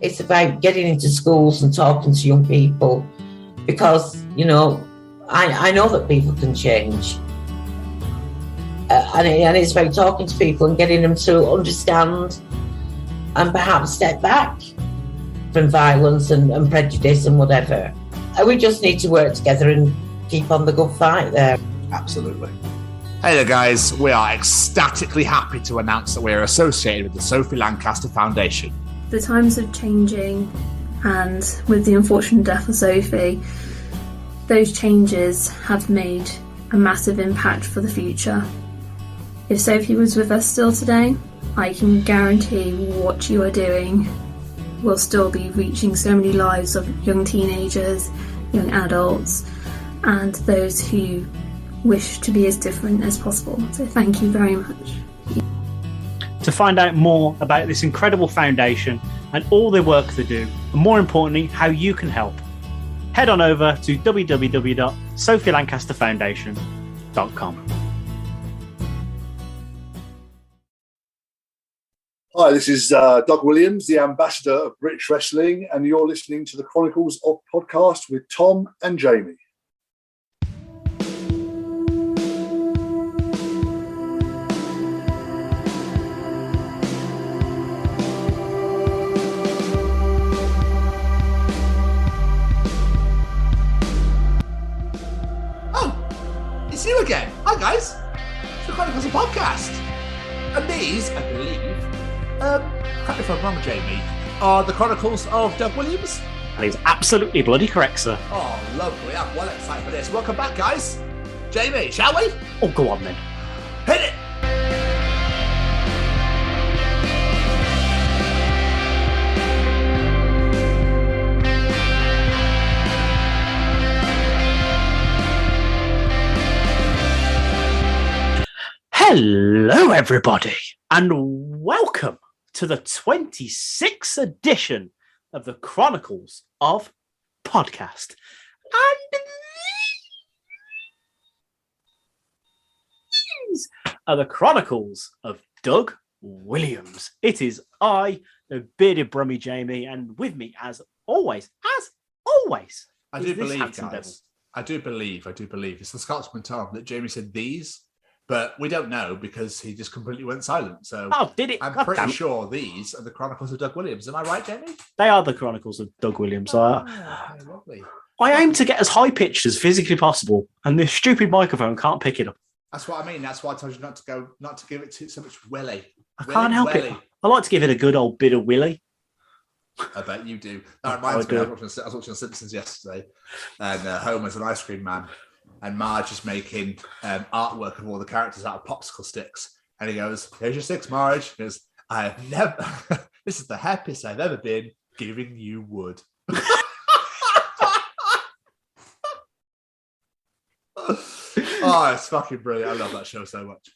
It's about getting into schools and talking to young people because, you know, I know that people can change. And it's about talking to people and getting them to understand and perhaps step back from violence and prejudice and whatever. And we just need to work together and keep on the good fight there. Absolutely. Hey there, guys. We are ecstatically happy to announce that we are associated with the Sophie Lancaster Foundation. The times are changing, and with the unfortunate death of Sophie, those changes have made a massive impact for the future. If Sophie was with us still today, I can guarantee what you are doing will still be reaching so many lives of young teenagers, young adults, and those who wish to be as different as possible. So thank you very much. To find out more about this incredible foundation and all the work they do, and more importantly, how you can help, head on over to www.sophielancasterfoundation.com. Hi, this is Doug Williams, the ambassador of British Wrestling, and you're listening to the Chronicles of Podcast with Tom and Jamie. It's you again. Hi, guys. It's the Chronicles of Podcast. And these, I believe, correct me if I'm wrong, Jamie, are the Chronicles of Doug Williams? That is absolutely bloody correct, sir. Oh, lovely. I'm well excited for this. Welcome back, guys. Jamie, shall we? Oh, go on then. Hit it! Hello, everybody, and welcome to the 26th edition of the Chronicles of Podcast. And these are the Chronicles of Doug Williams. It is I, the bearded Brummy Jamie, and with me, as always, I do believe, guys. I do believe. It's the Scotsman Tom that Jamie said these. But we don't know because he just completely went silent. So did it? I'm pretty sure these are the Chronicles of Doug Williams. Am I right, Jamie? They are the Chronicles of Doug Williams. Lovely. I aim to get as high pitched as physically possible, and this stupid microphone can't pick it up. That's what I mean. That's why I told you not to give it so much willy. I can't help it. I like to give it a good old bit of willy. I bet you do. That reminds me. I was watching Simpsons yesterday, and Homer's an ice cream man. And Marge is making artwork of all the characters out of popsicle sticks. And he goes, "Here's your sticks, Marge." He goes, "I have never, this is the happiest I've ever been giving you wood." Oh, it's fucking brilliant. I love that show so much.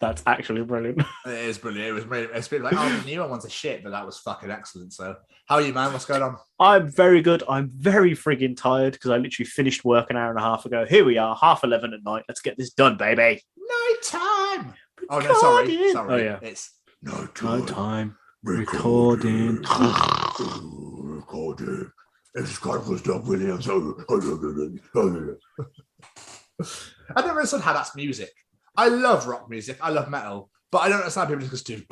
That's actually brilliant. It is brilliant. It's been like, the newer one's a shit, but that was fucking excellent. So, how are you, man? What's going on? I'm very good. I'm very frigging tired because I literally finished work an hour and a half ago. Here we are, 11:30 at night. Let's get this done, baby. Night time. Oh no, sorry. Oh yeah, it's night time. Recording. Recording. It's Chronicles Doug Williams. I never understood how that's music. I love rock music. I love metal, but I don't understand people just do.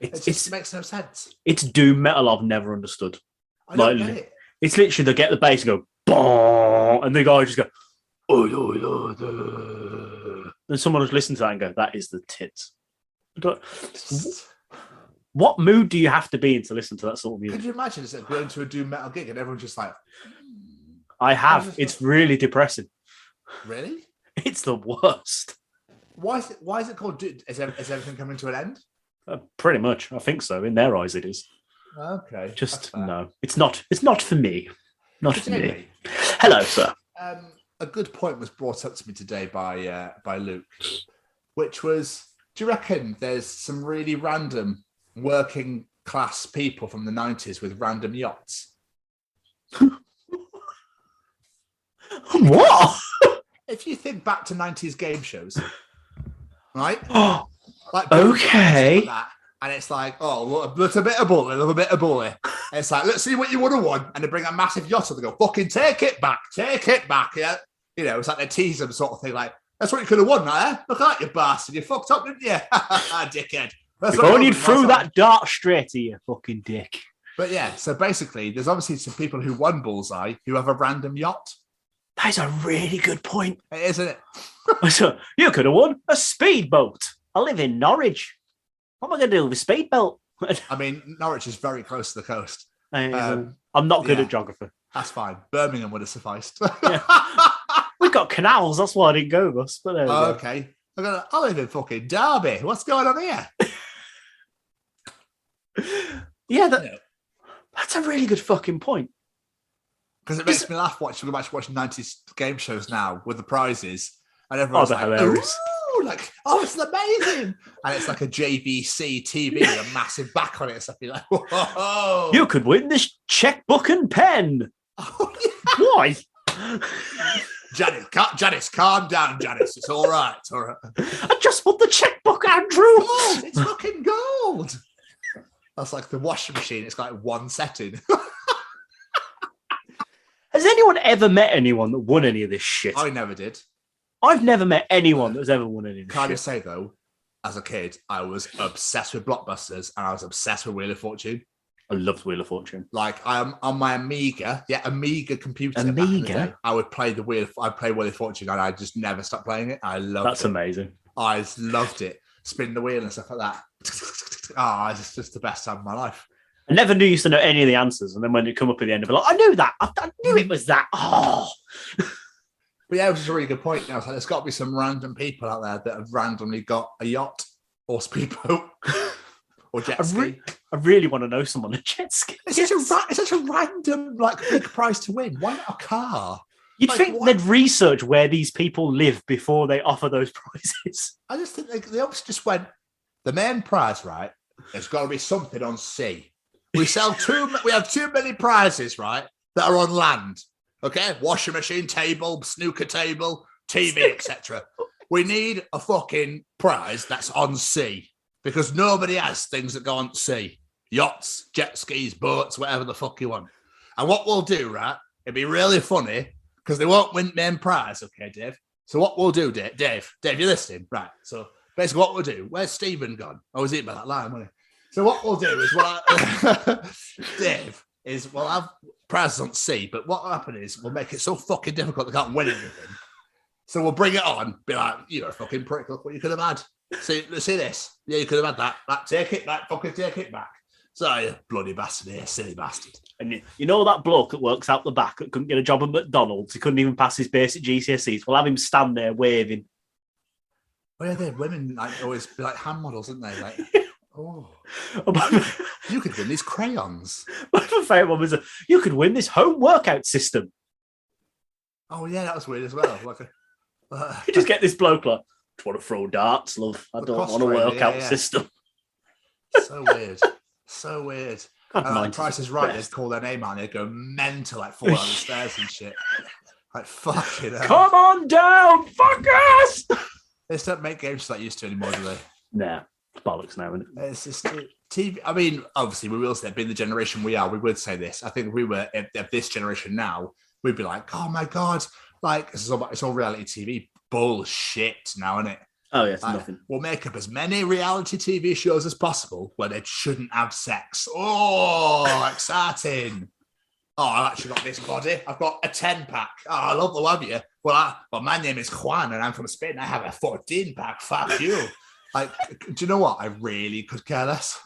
It just makes no sense. It's doom metal I've never understood. I don't get it. It's literally they get the bass and go, "Bong," and the guy just go, "Oh." And someone will listen to that and go, "That is the tits." But what mood do you have to be in to listen to that sort of music? Could you imagine going to a doom metal gig and everyone's just like, I have. It's really depressing. Really? It's the worst. Why is it called doom? Is everything coming to an end? Pretty much. I think so. In their eyes, it is. Okay. Just no. It's not for me. Not for me. Me. Hello, sir. A good point was brought up to me today by Luke, which was, do you reckon there's some really random working class people from the 90s with random yachts? What? If you think back to 90s game shows, right? Oh, like okay. like that, And it's like, oh, look, a bit of bully, a little bit of bully. And it's like, let's see what you would have won. And they bring a massive yacht and they go, fucking take it back. Yeah. You know, it's like they tease them sort of thing. Like, that's what you could have won, eh? Look at you bastard. You fucked up, didn't you? Dickhead. If only you'd threw that dart straight to you, fucking dick. But yeah, so basically, there's obviously some people who won Bullseye who have a random yacht. That's a really good point. It is, isn't it? So, you could have won a speedboat. I live in Norwich. What am I going to do with a speedboat? I mean, Norwich is very close to the coast. I'm not good at geography. That's fine. Birmingham would have sufficed. We've got canals. That's why I didn't go, Gus. But okay. I live in fucking Derby. What's going on here? That's a really good fucking point. Because it makes me laugh watching 90s game shows now with the prizes. And everyone's like, hilarious. Like, oh, it's amazing. And it's like a JVC TV with a massive back on it. So you're like, whoa. You could win this checkbook and pen. Oh, yeah. Why? Janice, calm down, Janice. It's all right. It's all right. I just want the checkbook, Andrew. Gold. It's fucking gold. That's like the washing machine. It's got like one setting. Has anyone ever met anyone that won any of this shit? I never did. I've never met anyone that's ever won any of this Can I shit. just say, though, as a kid, I was obsessed with Blockbusters and I was obsessed with Wheel of Fortune. I loved Wheel of Fortune. Like, I'm on my Amiga computer. Amiga? I would play Wheel of Fortune and I just never stopped playing it. I loved it. That's amazing. I just loved it. Spin the wheel and stuff like that. It's just the best time of my life. I never used to know any of the answers. And then when it come up at the end, I'd be like, I knew that. I knew it was that. Oh. But yeah, it was a really good point. Now, there's got to be some random people out there that have randomly got a yacht or speedboat or jet ski. I really want to know someone a jet ski. It's such a random, like, big prize to win. Why not a car? You'd think they'd research where these people live before they offer those prizes. I just think they obviously just went, the main prize, right? There's got to be something on sea. We have too many prizes, right, that are on land. Okay, washing machine, table, snooker table, TV, etc. We need a fucking prize that's on sea because nobody has things that go on sea. Yachts, jet skis, boats, whatever the fuck you want. And what we'll do, right, it'd be really funny because they won't win main prize, okay, Dave? So what we'll do, Dave, you're listening? Right, so basically what we'll do, where's Stephen gone? I was eating by that line, wasn't he? So what we'll do is, Dave, we'll have prizes on sea, but what will happen is we'll make it so fucking difficult they can't win anything. So we'll bring it on, be like, you're a fucking prick, look what you could have had. See this? Yeah, you could have had that. Take it back, fucking take it back. So, you bloody bastard here, silly bastard. And you know that bloke that works out the back that couldn't get a job at McDonald's, he couldn't even pass his basic GCSEs, we'll have him stand there waving. Oh yeah, they women like always be like hand models, aren't they? Like, oh, you could win these crayons. My favourite one was, you could win this home workout system. Oh yeah, that was weird as well. Like you just get this bloke like, I want to throw darts, love. I don't want a workout system. So weird. So weird. And Price is Right, they call their name out and they go mental, like fall out of the stairs and shit. Like, fucking hell. Come on down, fuckers! They just don't make games like used to anymore, do they? Nah, it's bollocks now, isn't it? It's just TV. I mean, obviously, we will say, being the generation we are, we would say this. I think if we were of this generation now, we'd be like, oh my God, like, it's all reality TV bullshit now, isn't it? Oh, yeah, it's nothing. We'll make up as many reality TV shows as possible where they shouldn't have sex. Oh, exciting. Oh, I've actually got this body. I've got a 10-pack. Oh, I love to have you. Well, my name is Juan and I'm from Spain. I have a 14-pack. Fuck you. Like, do you know what? I really could care less.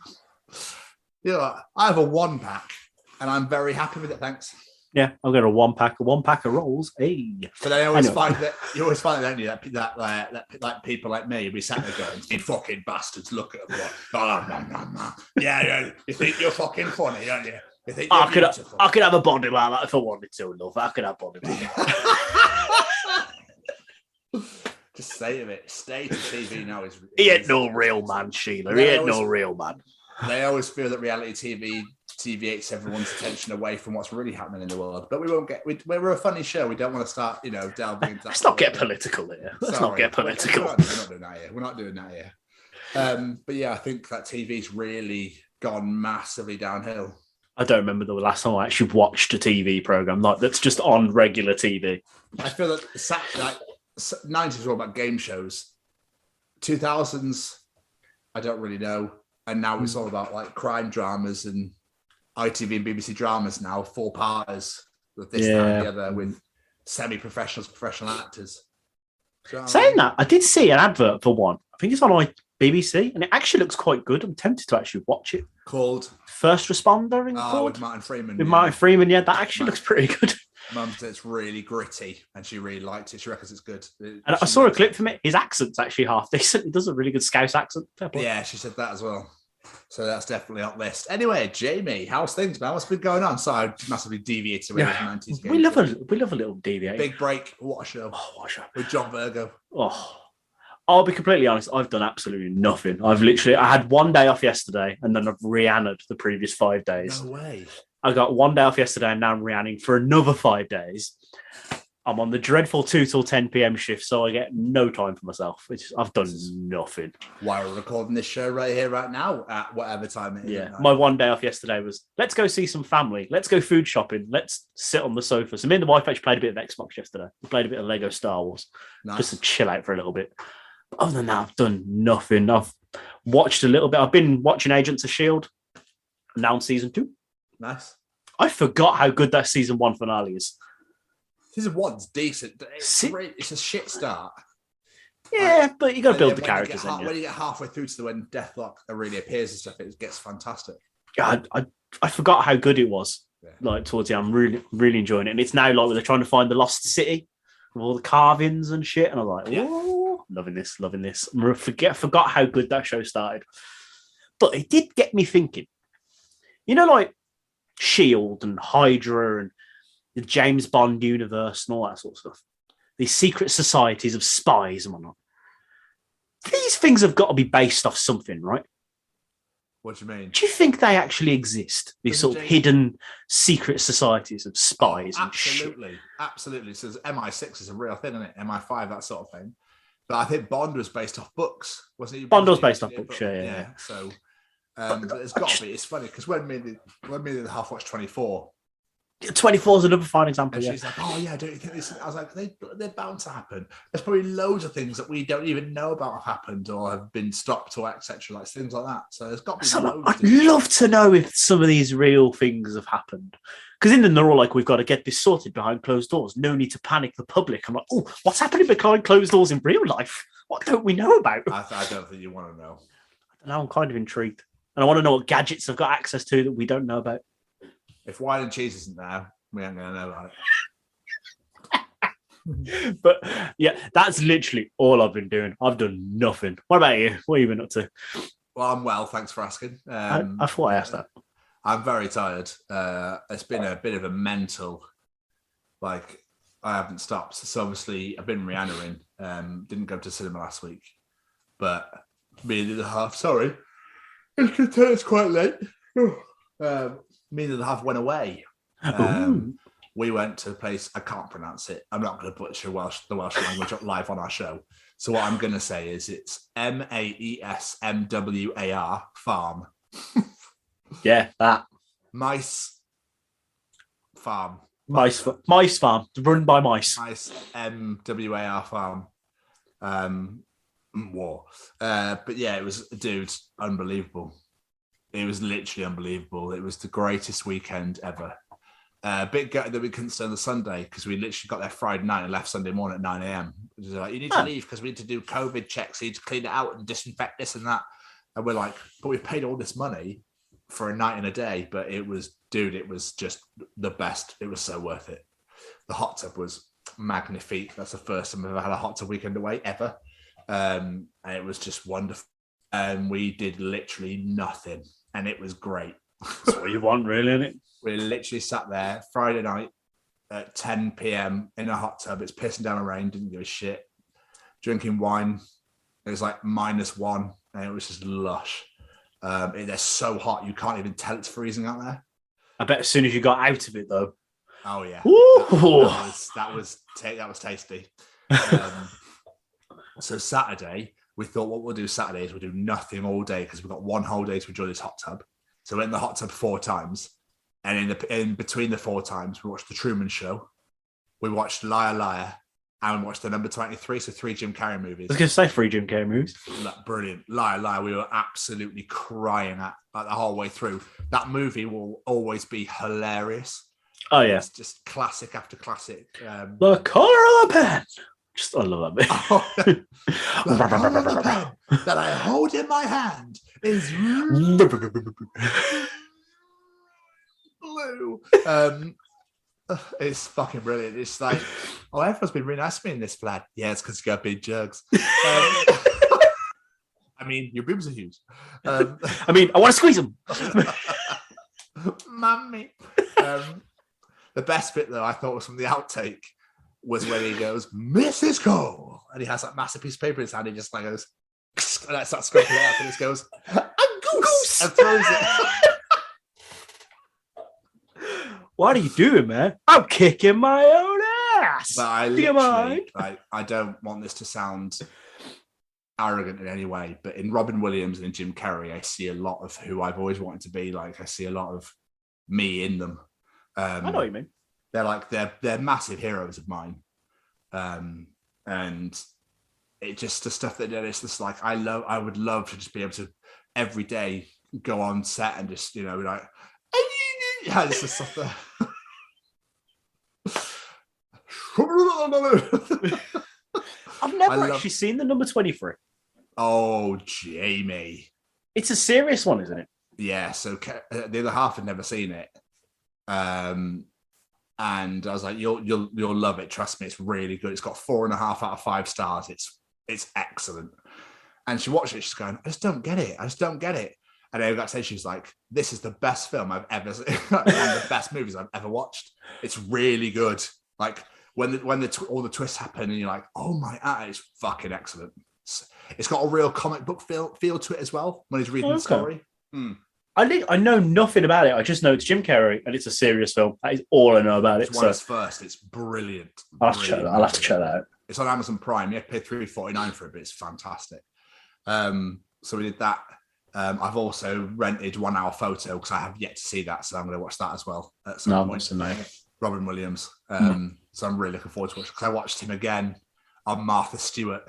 You know, I have a 1-pack and I'm very happy with it. Thanks. Yeah, I've got a 1-pack of rolls. Hey. But I always find that you always find that, don't you, that people like me, we sat there going, "You fucking bastards, look at them." Yeah, you think you're fucking funny, don't you? You think I could have a body like that if I wanted to, love. I could have body like that. Just say of it. State of TV now is. He ain't no real man, Sheila. He ain't no real man. They always feel that reality TV deviates everyone's attention away from what's really happening in the world. But we won't get. We're a funny show. We don't want to start, delving into that. Let's not get political here. Let's not get political. We're not doing that here. We're not doing that here. But yeah, I think that TV's really gone massively downhill. I don't remember the last time I actually watched a TV program like that's just on regular TV. I feel that 90s were all about game shows. 2000s, I don't really know. And now it's all about like crime dramas and ITV and BBC dramas now, 4-parters with this, that, and the other, with semi-professionals, professional actors. Saying that, I did see an advert for one. I think it's on BBC, and it actually looks quite good. I'm tempted to actually watch it. Called First Responder. with Martin Freeman. With Martin Freeman, yeah, that actually looks pretty good. Mum said it's really gritty, and she really liked it. She reckons it's good. And I saw a clip from it. His accent's actually half decent. He does a really good Scouse accent. Yeah, she said that as well. So that's definitely on list. Anyway, Jamie, how's things, man? What's been going on? Sorry, I massively deviated away with 90s games. We love a little deviate. Big break. What a show. Oh, what a show. With John Virgo. Oh, I'll be completely honest. I've done absolutely nothing. I had one day off yesterday, and then I've Rihannaed the previous 5 days. No way. I got one day off yesterday, and now I'm Rihannaing for another 5 days. I'm on the dreadful 2 till 10 p.m. shift, so I get no time for myself. I've done nothing. Why we're recording this show right here, right now, at whatever time it is. Yeah, my one day off yesterday was, let's go see some family. Let's go food shopping. Let's sit on the sofa. So me and the wife actually played a bit of Xbox yesterday. We played a bit of Lego Star Wars. Nice. Just to chill out for a little bit. But other than that, I've done nothing. I've watched a little bit. I've been watching Agents of S.H.I.E.L.D. Now on season 2. Nice. I forgot how good that season 1 finale is. Season 1's decent. It's a shit start. Yeah, but you got to build the characters. When you get halfway through to when Deathlock really appears and stuff, it gets fantastic. Yeah, I forgot how good it was. Yeah. Like towards the end, I'm really enjoying it, and it's now like they're trying to find the lost city with all the carvings and shit, and I'm like, oh, loving this. I forgot how good that show started, but it did get me thinking. You know, like S.H.I.E.L.D. and Hydra and the James Bond universe and all that sort of stuff. These secret societies of spies and whatnot. These things have got to be based off something, right? What do you mean? Do you think they actually exist? These sort of hidden secret societies of spies and shit? Absolutely. So MI6 is a real thing, isn't it? MI5, that sort of thing. But I think Bond was based off books, wasn't he? Bond was based off books, yeah. So it's got to be. It's funny because when me and the half watched 24. 24 is another fine example. And she's like, "Oh yeah, don't you think this?" I was like, "They're bound to happen." There's probably loads of things that we don't even know about have happened or have been stopped or etc. Like things like that. So there's got to be. I'd love to know if some of these real things have happened, because in them they're all like, "We've got to get this sorted behind closed doors. No need to panic the public." I'm like, "Oh, what's happening behind closed doors in real life? What don't we know about?" I don't think you want to know. Now I'm kind of intrigued, and I want to know what gadgets I've got access to that we don't know about. If wine and cheese isn't there, we ain't gonna know about it. But yeah, that's literally all I've been doing. I've done nothing. What about you? What have you been up to? Well, I'm well, thanks for asking. I thought I asked that. I'm very tired. It's been a bit of a mental, like I haven't stopped. So obviously I've been Rihannaing. Didn't go to cinema last week, but me and the half. Sorry, it's quite late. Me and the half went away. We went to a place, I can't pronounce it. I'm not going to butcher the Welsh language live on our show. So what I'm going to say is it's MAESMWAR farm. Yeah, that. Mice farm. Mice farm, run by mice. Mice MWAR farm. War. But yeah, it was, dude, unbelievable. It was literally unbelievable. It was the greatest weekend ever. Bit gutted that we couldn't stay on the Sunday because we literally got there Friday night and left Sunday morning at 9 a.m. It was like, you need to leave because we need to do COVID checks. You need to clean it out and disinfect this and that. And we're like, but we've paid all this money for a night and a day. But it was, dude, it was just the best. It was so worth it. The hot tub was magnifique. That's the first time I've ever had a hot tub weekend away ever. And it was just wonderful. And we did literally nothing. And it was great. That's what you want, really, isn't it? We literally sat there Friday night at 10 p.m. in a hot tub. It's pissing down the rain. Didn't give a shit. Drinking wine. It was like -1. And it was just lush. They're so hot. You can't even tell it's freezing out there. I bet as soon as you got out of it, though. Oh, yeah. That was tasty. So Saturday, we thought what we'll do Saturday is we'll do nothing all day because we've got one whole day to enjoy this hot tub. So we went in the hot tub 4 times. And in between the 4 times, we watched The Truman Show. We watched Liar Liar. And we watched the number 23, so 3 Jim Carrey movies. I was going to say 3 Jim Carrey movies. Brilliant. Liar Liar, we were absolutely crying at the whole way through. That movie will always be hilarious. Oh, yeah. It's just classic after classic. The color of the pen. I love that bit. The color of the pen that I hold in my hand is blue. It's fucking brilliant. It's like, everyone's been really nice to me in this flat. Yeah, it's because you got big jugs. I mean, your boobs are huge. I want to squeeze them. Mummy. The best bit, though, I thought was from the outtake, was when he goes, Mrs. Cole. And he has that massive piece of paper in his hand. He just like goes, and I start scraping it up, and he just goes, a goose! And throws it. What are you doing, man? I'm kicking my own ass. But I literally, I don't want this to sound arrogant in any way, but in Robin Williams and in Jim Carrey, I see a lot of who I've always wanted to be like. I see a lot of me in them. I know what you mean. They're massive heroes of mine. And it just the stuff that they're just like, I would love to just be able to every day go on set and just, be like, yeah, this is stuff there. I've never actually seen the number 23. Oh, Jamie. It's a serious one, isn't it? Yeah, so the other half had never seen it. And I was like, you'll love it. Trust me, it's really good. It's got 4.5 out of 5 stars. It's excellent. And she watched it. She's going, I just don't get it. And I got to say, she was like, this is the best film I've ever seen. One of the best movies I've ever watched. It's really good. Like when all the twists happen and you're like, oh my God, it's fucking excellent. It's got a real comic book feel to it as well when he's reading the story. I know nothing about it. I just know it's Jim Carrey and it's a serious film. That is all I know about it. It's one of his first. It's brilliant. I'll have to check that out. It's on Amazon Prime. You have to pay $3.49 for it, but it's fantastic. So we did that. I've also rented 1 Hour Photo because I have yet to see that, so I'm going to watch that as well at some point. Robin Williams. So I'm really looking forward to it because I watched him again on Martha Stewart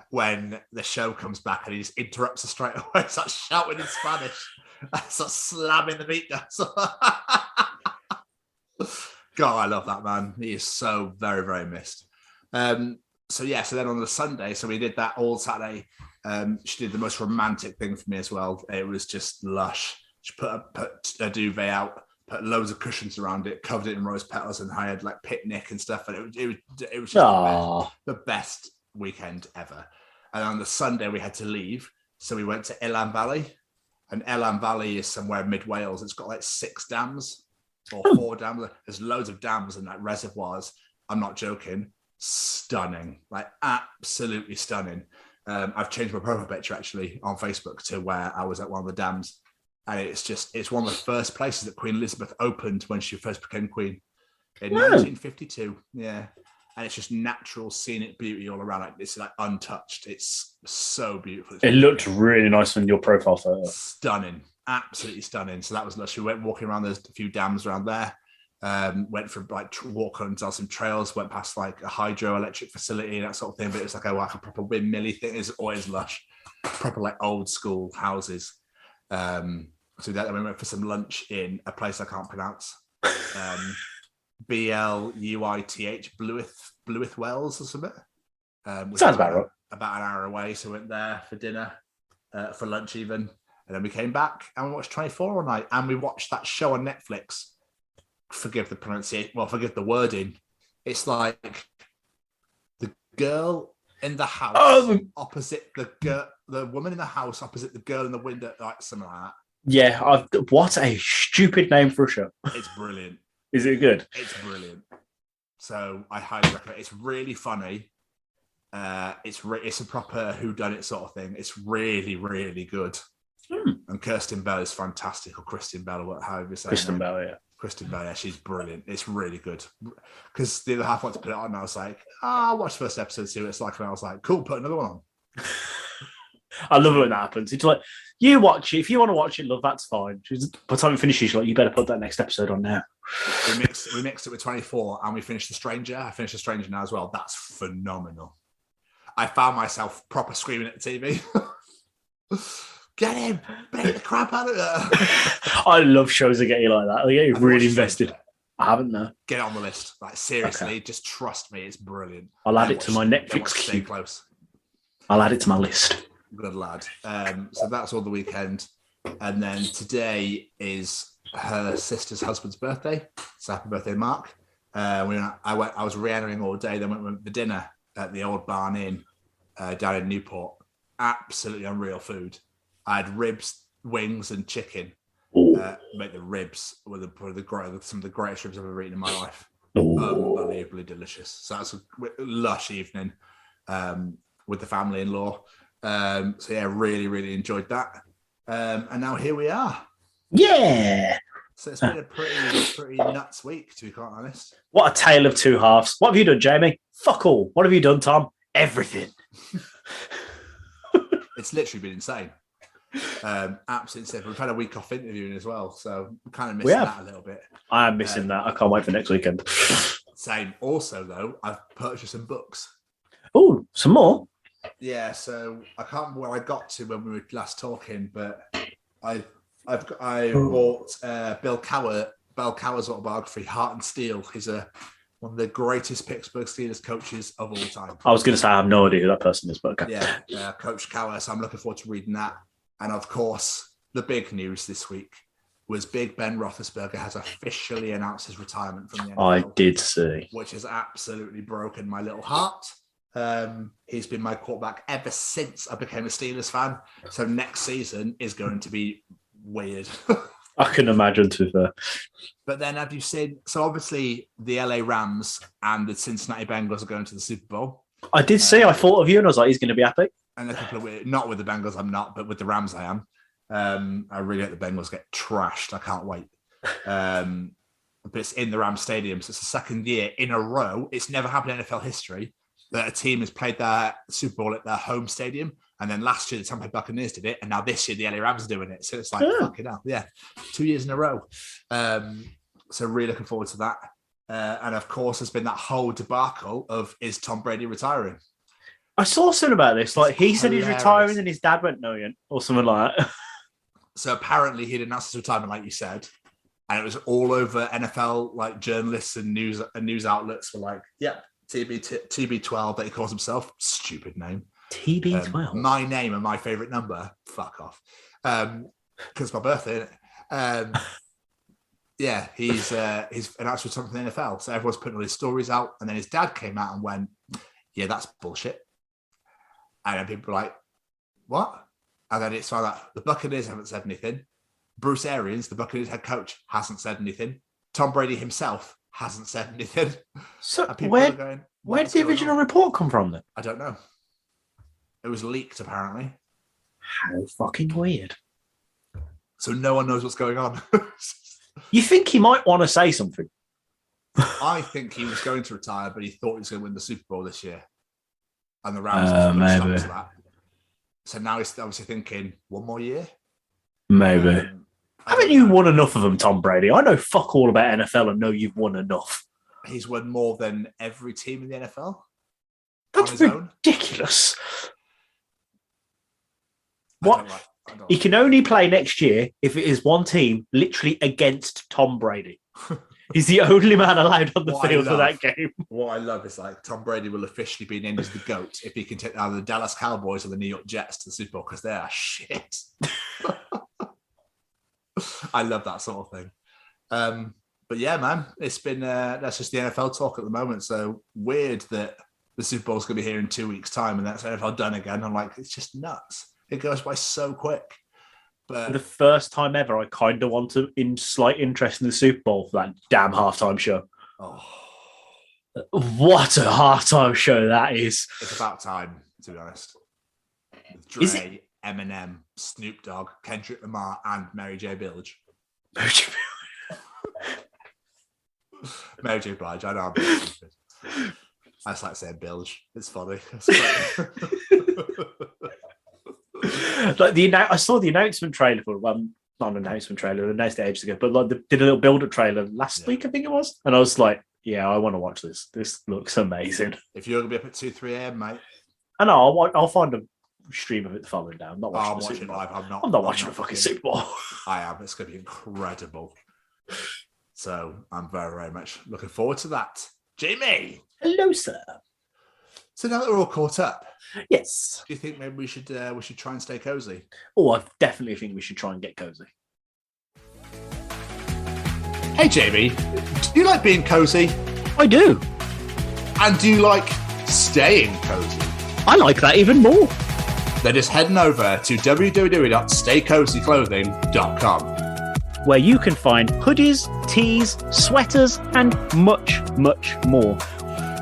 when the show comes back and he just interrupts her straight away, starts shouting in Spanish, starts slamming the meat down. God, I love that man. He is so very, very missed. So then on the Sunday, so we did that all Saturday. She did the most romantic thing for me as well. It was just lush. She put a duvet out, put loads of cushions around it, covered it in rose petals, and I had like picnic and stuff. And it was just the best weekend ever. And on the Sunday we had to leave, so we went to Elan Valley, and Elan Valley is somewhere in mid Wales. It's got like 6 dams or 4 dams. There's loads of dams and like reservoirs. I'm not joking. Stunning, like absolutely stunning. I've changed my profile picture actually on Facebook to where I was at one of the dams, and it's one of the first places that Queen Elizabeth opened when she first became queen in 1952. Yeah, and it's just natural scenic beauty all around. Like it's like untouched. It's so beautiful. It looked really nice on your profile photo. Stunning, absolutely stunning. So that was lush. We went walking around. There's a few dams around there. Went for like walk on some trails, went past like a hydroelectric facility and that sort of thing, but it was like a proper windmilly thing. It's always lush, proper like old school houses. So that we went for some lunch in a place I can't pronounce, Bluith Wells or something. Sounds about right. About an hour away, so we went there for dinner, for lunch even, and then we came back and we watched 24 all night, and we watched that show on Netflix. Forgive the pronunciation. Well, forgive the wording. It's like the girl in the house opposite the woman in the house opposite the girl in the window, like something like that. Yeah, what a stupid name for a show. It's brilliant. Is it good? It's brilliant. So I highly recommend it. It's really funny. It's a proper whodunit sort of thing. It's really, really good. And Kirsten Bell is fantastic, or Kristen Bell, or however you say. Kristen Bell, yeah. Kristen Bell, yeah, she's brilliant. It's really good. Because the other half wanted to put it on, and I was like, I'll watch the first episode, see what it's like. And I was like, cool, put another one on. I love it when that happens. It's like, you watch it. If you want to watch it, love, that's fine. By the time it finishes, you're like, you better put that next episode on now. We mixed it with 24 and we finished The Stranger. I finished The Stranger now as well. That's phenomenal. I found myself proper screaming at the TV. Get him! Beat the crap out of it. I love shows that get you like that. They get you really invested. I haven't, no. Get it on the list. Like, seriously, just trust me. It's brilliant. I'll add it to my Netflix queue. Stay close. I'll add it to my list. Good lad. So that's all the weekend. And then today is her sister's husband's birthday. So happy birthday, Mark. I was re-entering all day. Then went for dinner at the Old Barn Inn down in Newport. Absolutely unreal food. I had ribs, wings, and chicken. Make the ribs were some of the greatest ribs I've ever eaten in my life. Unbelievably delicious. So that's a lush evening with the family-in-law. So yeah, really, really enjoyed that. And now here we are. Yeah. So it's been a pretty nuts week, to be quite honest. What a tale of two halves. What have you done, Jamie? Fuck all. What have you done, Tom? Everything. It's literally been insane. Absolutely insane. We've had a week off interviewing as well, so I'm kind of missing that a little bit. I am missing that. I can't wait for next weekend. Same. Also, though, I've purchased some books. Oh, some more? Yeah, so I can't remember where I got to when we were last talking, but I bought Bill Cowher's autobiography, Heart and Steel. He's one of the greatest Pittsburgh Steelers coaches of all time. I was going to say I have no idea who that person is, but okay. Yeah, Coach Cowher. So I'm looking forward to reading that. And of course, the big news this week was Big Ben Roethlisberger has officially announced his retirement from the NFL. I did see. Which has absolutely broken my little heart. He's been my quarterback ever since I became a Steelers fan. So next season is going to be weird. I can imagine, to be fair. But then have you seen... So obviously the LA Rams and the Cincinnati Bengals are going to the Super Bowl. I did see. I thought of you and I was like, he's going to be happy. And a couple of... Not with the Bengals, I'm not. But with the Rams, I am. I really hope the Bengals get trashed. I can't wait. But it's in the Rams Stadium. So it's the second year in a row. It's never happened in NFL history that a team has played their Super Bowl at their home stadium. And then last year, the Tampa Bay Buccaneers did it. And now this year, the LA Rams are doing it. So it's like, fucking hell. Yeah. 2 years in a row. So really looking forward to that. And of course, there's been that whole debacle of, is Tom Brady retiring? I saw something about this. Like, he said he's retiring and his dad went, no, yet, or something like that. So apparently he'd announced his retirement, like you said. And it was all over NFL, like journalists and news outlets were like, yeah, TB12 that he calls himself. Stupid name. TB12. My name and my favorite number. Fuck off. Because it's my birthday, isn't it? Yeah, he's announced with something in the NFL. So everyone's putting all his stories out. And then his dad came out and went, yeah, that's bullshit. And then people were like, what? And then it's found out the Buccaneers haven't said anything. Bruce Arians, the Buccaneers head coach, hasn't said anything. Tom Brady himself hasn't said anything. So where did the original report come from then? I don't know. It was leaked, apparently. How fucking weird. So no one knows what's going on. You think he might want to say something? I think he was going to retire, but he thought he was going to win the Super Bowl this year. And the Rams maybe. To that. So now he's obviously thinking, one more year? Maybe. Haven't you won enough of them, Tom Brady? I know fuck all about NFL and know you've won enough. He's won more than every team in the NFL. That's ridiculous. What? He can only play next year if it is one team literally against Tom Brady. He's the only man allowed on the field for that game. What I love is like Tom Brady will officially be named as the GOAT if he can take either the Dallas Cowboys or the New York Jets to the Super Bowl because they are shit. I love that sort of thing. But yeah, man, it's been that's just the NFL talk at the moment. So weird that the Super Bowl is going to be here in 2 weeks' time and that's NFL done again. I'm like, it's just nuts. It goes by so quick. But for the first time ever, I kind of want to slight interest in the Super Bowl for that damn halftime show. Oh, what a halftime show that is! It's about time, to be honest. Dre, Eminem, Snoop Dogg, Kendrick Lamar, and Mary J. Blige. Mary J. Blige. I know I'm being stupid. I just like saying Bilge. It's funny. Like I saw the announcement trailer for not an announcement trailer, they announced it ages ago, but like they did a little build-up trailer last week, I think it was, and I was like, yeah, I want to watch this. This looks amazing. If you're gonna be up at 2-3 a.m., mate, I know I'll find a stream of it the following day. I'm not watching I'm the watching Super it Bowl. live. I'm not watching the fucking Super Bowl. I am. It's gonna be incredible. So I'm very, very much looking forward to that. Jamie, Hello, sir. so now that we're all caught up, Yes. do you think maybe we should try and stay cozy? Oh, I definitely think we should try and get cozy. Hey, Jamie, do you like being cozy? I do. And do you like staying cozy? I like that even more. Then just heading over to www.staycozyclothing.com. Where you can find hoodies, tees, sweaters, and much, much more.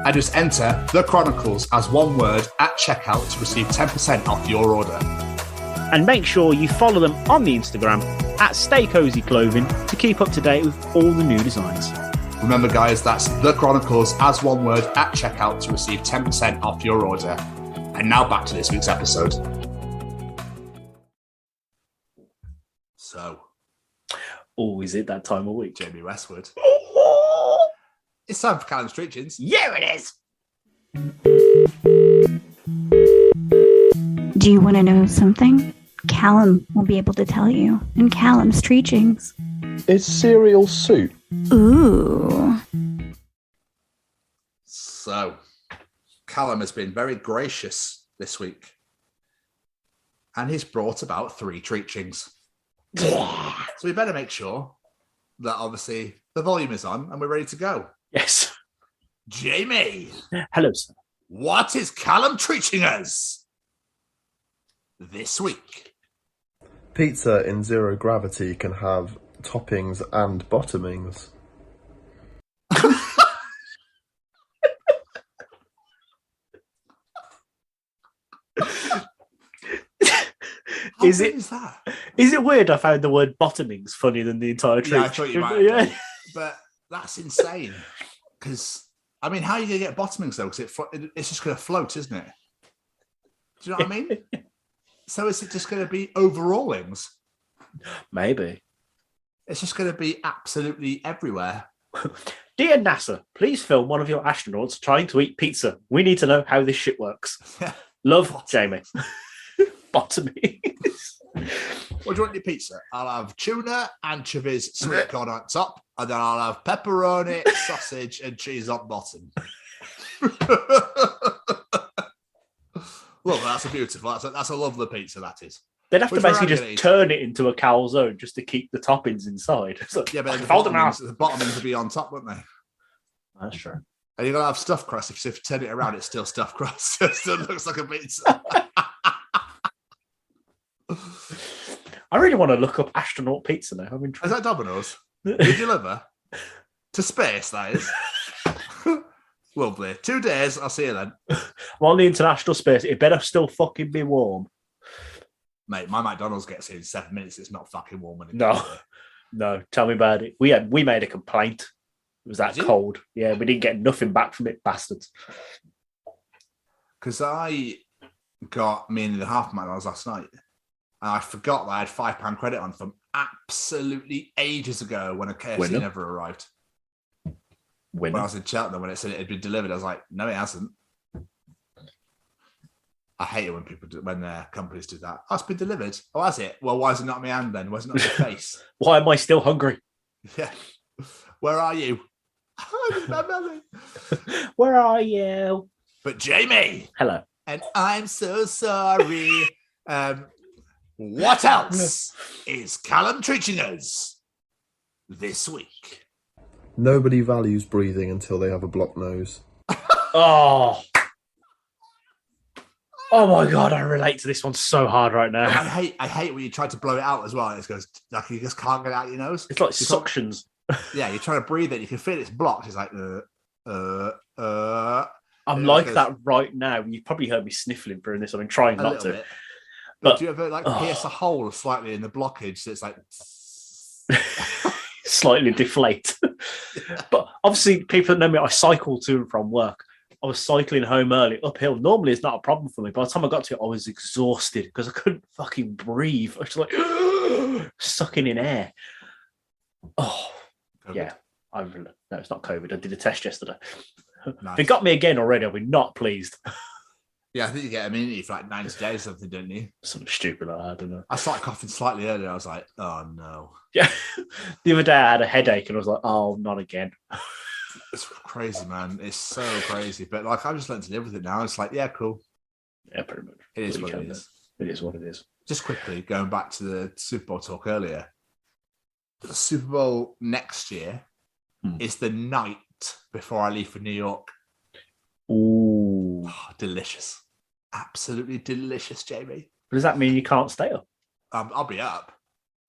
And just enter The Chronicles as one word at checkout to receive 10% off your order. And make sure you follow them on the Instagram at Stay Cozy Clothing to keep up to date with all the new designs. Remember, guys, that's The Chronicles as one word at checkout to receive 10% off your order. And now back to this week's episode. So, Oh, is it that time of week? Jamie Westwood. It's time for Callum's Treachings. Yeah, it is. Do you want to know something? Callum will be able to tell you in Callum's Treachings. Is cereal soup? Ooh. So, Callum has been very gracious this week. And he's brought about 3 treachings. So we better make sure that obviously the volume is on and we're ready to go. Yes. Jamie, Hello, sir. what is Callum treating us this week? Pizza in zero gravity can have toppings and bottomings. Is How it- good is that? Is it weird I found the word bottomings funnier than the entire treat? Yeah, I thought you might have done. But that's insane. Because, I mean, how are you going to get bottomings, though? Because it's just going to float, isn't it? Do you know what I mean? So is it just going to be overallings? Maybe. It's just going to be absolutely everywhere. Dear NASA, please film one of your astronauts trying to eat pizza. We need to know how this shit works. Love, Jamie. Bottomings. What do you want in your pizza? I'll have tuna, anchovies, sweet corn on top, and then I'll have pepperoni, sausage, and cheese on bottom. Look, that's a beautiful. That's a lovely pizza. That is. They'd have to Which basically variety just is it? turn it into a calzone just to keep the toppings inside. So, Yeah, but I then fold them out. the bottomings will be on top, won't they? That's true. And you're gonna have stuffed crust. If you turn it around, it's still stuffed crust. It still looks like a pizza. I really want to look up astronaut pizza now. I'm Is intrigued. that Domino's? You deliver to space, that is. Lovely. 2 days. I'll see you then. I'm on the international space. It better still fucking be warm. Mate, my McDonald's gets here in 7 minutes. It's not fucking warm when it No. gets here. No, tell me about it. We made a complaint. It was that Did you? cold. Yeah, we didn't get nothing back from it, bastards. Because I got me and the half McDonald's last night. And I forgot that I had £5 credit on from absolutely ages ago when a KFC Winner. never arrived. Winner. When I was in Cheltenham, when it said it had been delivered, I was like, no, it hasn't. I hate it when people do, when companies do that. Oh, it's been delivered. Oh, has it? Well, why is it not my hand then? Why is it not my face? Why am I still hungry? Yeah. Where are you? I'm in my belly. Where are you? But Jamie, Hello. and I'm so sorry. What else is Callum treating us this week? Nobody values breathing until they have a blocked nose. Oh. Oh my god, I relate to this one so hard right now. I hate when you try to blow it out as well. And it goes like you just can't get it out your nose. It's like You can't- suctions. Yeah, you're trying to breathe it. You can feel it's blocked. It's like I'm Yeah, like because- that right now. You probably heard me sniffling through this. I've been trying a not little to. bit. But But- do you ever like pierce a hole slightly in the blockage? So it's like Slightly deflate. But obviously, people that know me, I cycle to and from work. I was cycling home early uphill. Normally, it's not a problem for me. By the time I got to it, I was exhausted because I couldn't fucking breathe. I was like sucking in air. Oh, COVID. yeah. No, it's not COVID. I did a test yesterday. Nice. If it got me again already, I'll be not pleased. Yeah, I think you get immunity for like 90 days or something, don't you? Something stupid like that, I don't know. I started coughing slightly earlier. I was like, oh no. Yeah. The other day I had a headache and I was like, oh, not again. It's crazy, man. It's so crazy. But like, I just learned to live with it now. It's like, yeah, cool. Yeah, pretty much. It is what it is. It is what it is. Just quickly, going back to the Super Bowl talk earlier. The Super Bowl next year is the night before I leave for New York. Ooh. Oh, delicious. Absolutely delicious, Jamie. Does that mean you can't stay up? I'll be up.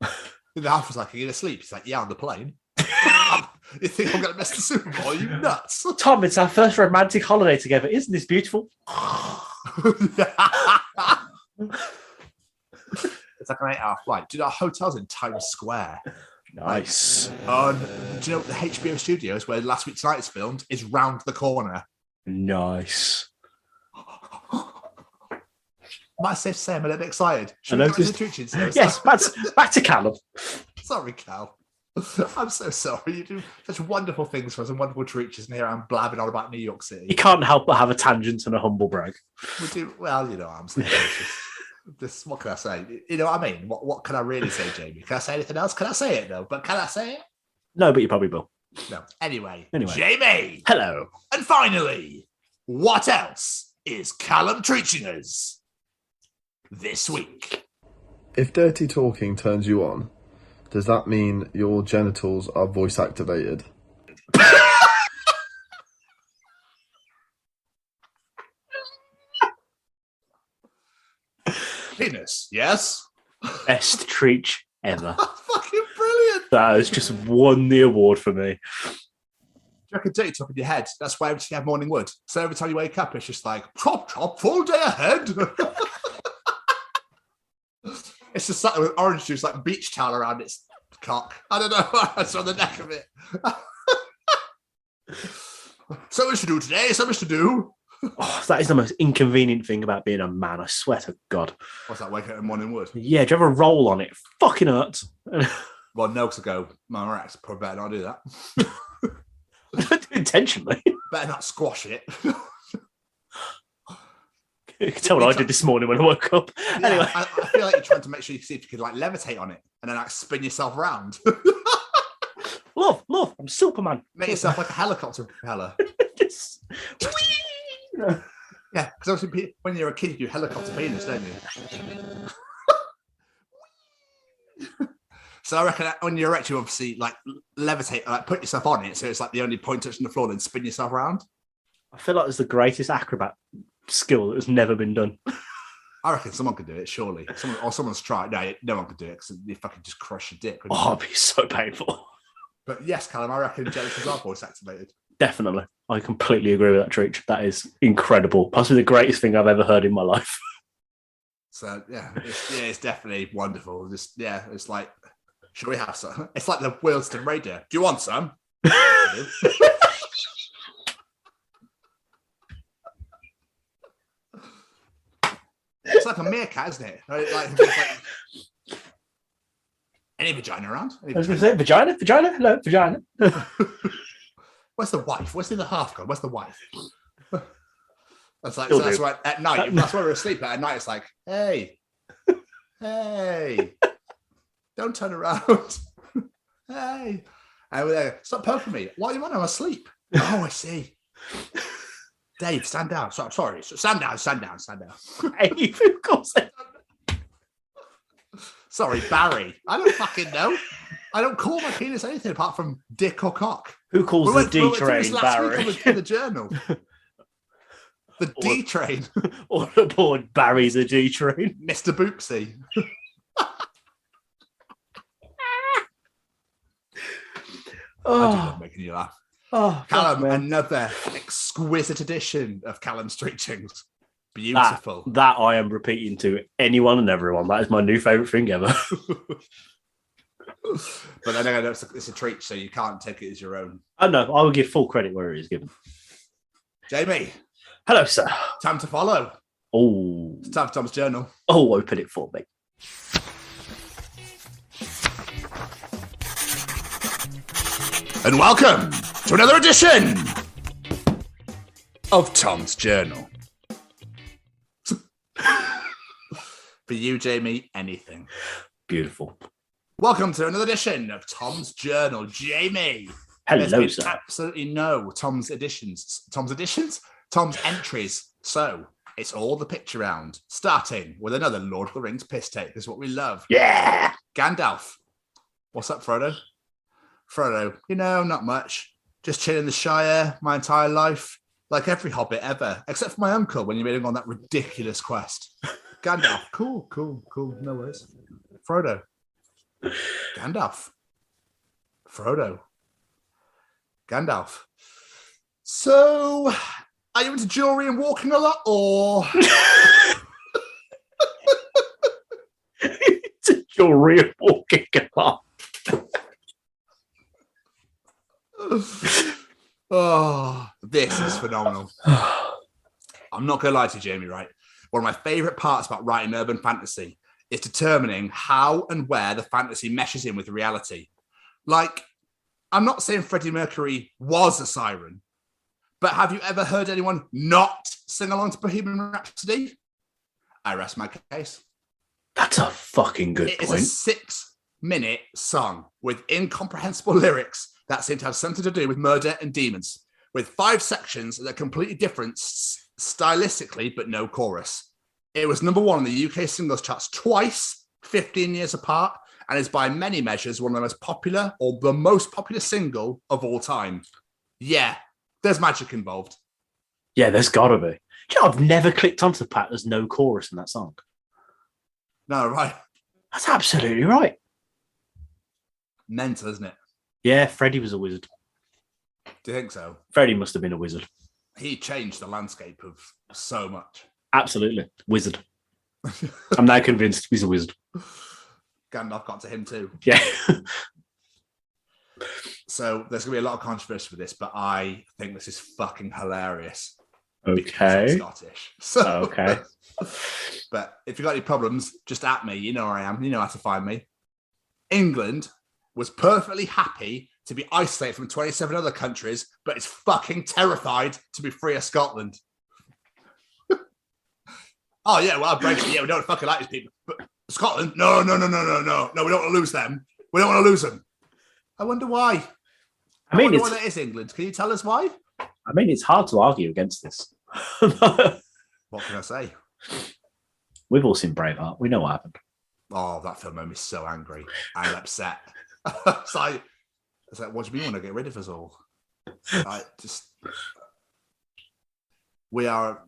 The half was like, are you going to sleep? He's like, yeah, on the plane. You think I'm going to miss the Super Bowl? Are you nuts? Tom, it's our first romantic holiday together. Isn't this beautiful? It's like an 8-hour flight. Dude, our hotel's in Times Square. Nice. Do you know the HBO studios where Last Week Tonight is filmed is round the corner? Nice. Am I safe to say I'm a little bit excited? Should we go to the treaching service? Yes, back to Callum. Sorry, Cal. I'm so sorry. You do such wonderful things for us and wonderful treaches, and here I'm blabbing on about New York City. You can't help but have a tangent and a humble brag. We do well, you know. I'm saying this. What can I say? You know what I mean? What can I really say, Jamie? Can I say anything else? Can I say it though? But can I say it? No, but you probably will. No. Anyway, Jamie. Hello. And finally, what else is Callum treaching us this week? If dirty talking turns you on, does that mean your genitals are voice activated? Penis, yes. Best treach ever. Fucking brilliant. That has just won the award for me. Do you reckon dirty talk in your head? That's why every time you have morning wood. So every time you wake up, it's just like, chop, chop, full day ahead. It's just something with orange juice, like beach towel around its cock. I don't know. It's on the neck of it. So much to do today, so much to do. Oh, that is the most inconvenient thing about being a man. I swear to God. What's that, wake up in morning wood? Yeah, do you have a roll on it? Fucking hurts. Well, no, because I go, my rats, probably better not do that. Intentionally. Better not squash it. You can tell what I did this morning when I woke up. Yeah, anyway, I feel like you're trying to make sure you see if you could like levitate on it and then like spin yourself around. Love, I'm Superman. Make yourself like a helicopter propeller. Just... Yeah, because obviously when you're a kid, you do helicopter penis, don't you? So I reckon when you're erect, you obviously like levitate, like put yourself on it, so it's like the only point touching the floor, then spin yourself around. I feel like it's the greatest acrobat skill that has never been done. I reckon someone could do it, surely. Someone's tried. No one could do it because you fucking just crush your dick. Oh, it'd be so painful. But yes, Callum, I reckon genitals are voice activated. Definitely. I completely agree with that, Treach. That is incredible. Possibly the greatest thing I've ever heard in my life. So, it's definitely wonderful. It's like, should we have some? It's like the Wilston Raider. Do you want some? It's like a meerkat, isn't it? Like any vagina around? I was going to say, vagina? Hello, vagina. Where's the wife? Where's the other half gone? Where's the wife? That's like, so that's why at night, that's why we're asleep. At night, it's like, hey, don't turn around. Hey. And we're there, stop poking me. What do you want? I'm asleep. Oh, I see. Dave, stand down. Sorry. Stand down. Dave, of course. Sorry, Barry. I don't fucking know. I don't call my penis anything apart from dick or cock. Who calls the D train Barry? In the journal. The D train. All aboard Barry's a D train. Mr. Boopsy. I do love making you laugh. Callum, another exquisite edition of Callum's Treachings. Beautiful. That I am repeating to anyone and everyone. That is my new favourite thing ever. But I know it's a treat, so you can't take it as your own. Oh no, I will give full credit where it is given. Jamie. Hello, sir. Time to follow. Oh. It's time for Tom's Journal. Oh, open it for me. And welcome to another edition of Tom's Journal. For you, Jamie, anything. Beautiful. Welcome to another edition of Tom's Journal. Jamie. Hello, sir. Absolutely no Tom's editions. Tom's entries. So it's all the picture round, starting with another Lord of the Rings piss take. This is what we love. Yeah. Gandalf. What's up, Frodo? Frodo, not much. Just chilling in the Shire my entire life. Like every hobbit ever, except for my uncle when you made him on that ridiculous quest. Gandalf, cool. No worries. Frodo. Gandalf. Frodo. Gandalf. So, are you into jewelry and walking a lot, or? Into jewelry and walking a lot. Oh, this is phenomenal. I'm not going to lie to you, Jamie, right? One of my favourite parts about writing urban fantasy is determining how and where the fantasy meshes in with reality. Like, I'm not saying Freddie Mercury was a siren, but have you ever heard anyone not sing along to Bohemian Rhapsody? I rest my case. That's a fucking good point. It's a 6-minute song with incomprehensible lyrics that seem to have something to do with murder and demons, with 5 sections that are completely different stylistically, but no chorus. It was number 1 in the UK singles charts twice, 15 years apart, and is by many measures one of the most popular or the most popular single of all time. Yeah, there's magic involved. Yeah, there's got to be. Do you know, I've never clicked onto the fact there's no chorus in that song. No, right. That's absolutely right. Mental, isn't it? Yeah, Freddie was a wizard. Do you think so? Freddie must have been a wizard. He changed the landscape of so much. Absolutely. Wizard. I'm now convinced he's a wizard. Gandalf got to him too. Yeah. So there's going to be a lot of controversy for this, but I think this is fucking hilarious. Okay. I'm Scottish. So, okay. But if you've got any problems, just at me. You know where I am. You know how to find me. England was perfectly happy to be isolated from 27 other countries, but is fucking terrified to be free of Scotland. Oh, yeah, well, Brexit, yeah, we don't fucking like these people. But Scotland, no, we don't want to lose them. We don't want to lose them. I wonder why. I wonder why that is, England. Can you tell us why? I mean, it's hard to argue against this. What can I say? We've all seen Braveheart. We know what happened. Oh, that film made me so angry and upset. It's like, what do you mean want to get rid of us all? We are,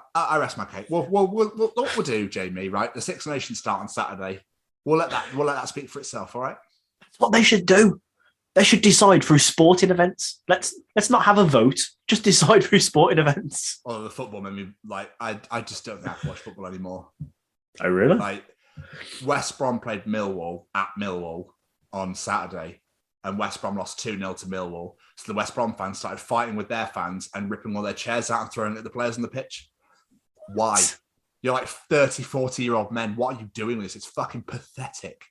I rest my case. What we'll do, Jamie, right? The Six Nations start on Saturday. We'll let that speak for itself, all right? That's what they should do. They should decide through sporting events. Let's not have a vote. Just decide through sporting events. Oh, the football made me I just don't think I can watch football anymore. Oh, really? Like, West Brom played Millwall at Millwall on Saturday, and West Brom lost 2-0 to Millwall. So the West Brom fans started fighting with their fans and ripping all their chairs out and throwing it at the players on the pitch. Why? You're like 30, 40-year-old men. What are you doing with this? It's fucking pathetic.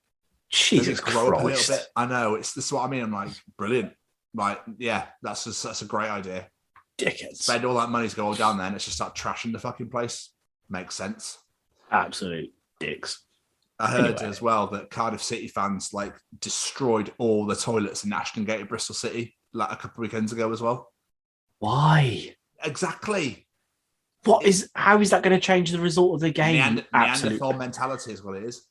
Jesus Christ. Grow up a little bit. I know. This is what I mean. I'm like, brilliant. Like, yeah, that's a great idea. Dickheads. Spend all that money to go all down there and let's just start trashing the fucking place. Makes sense. Absolute dicks. I heard as well that Cardiff City fans destroyed all the toilets in Ashton Gate at Bristol City a couple of weekends ago as well. Why? Exactly. How is that going to change the result of the game? Neanderthal mentality is what it is.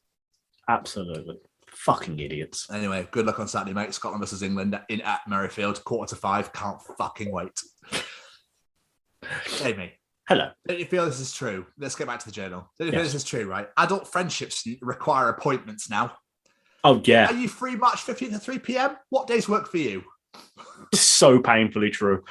Absolutely. Fucking idiots. Anyway, good luck on Saturday, mate. Scotland versus England at Merrifield, 4:45. Can't fucking wait. Jamie. Hello. Don't you feel this is true? Let's get back to the journal. Don't you feel this is true, right? Adult friendships require appointments now. Oh, yeah. Are you free March 15th at 3 p.m? What days work for you? So painfully true.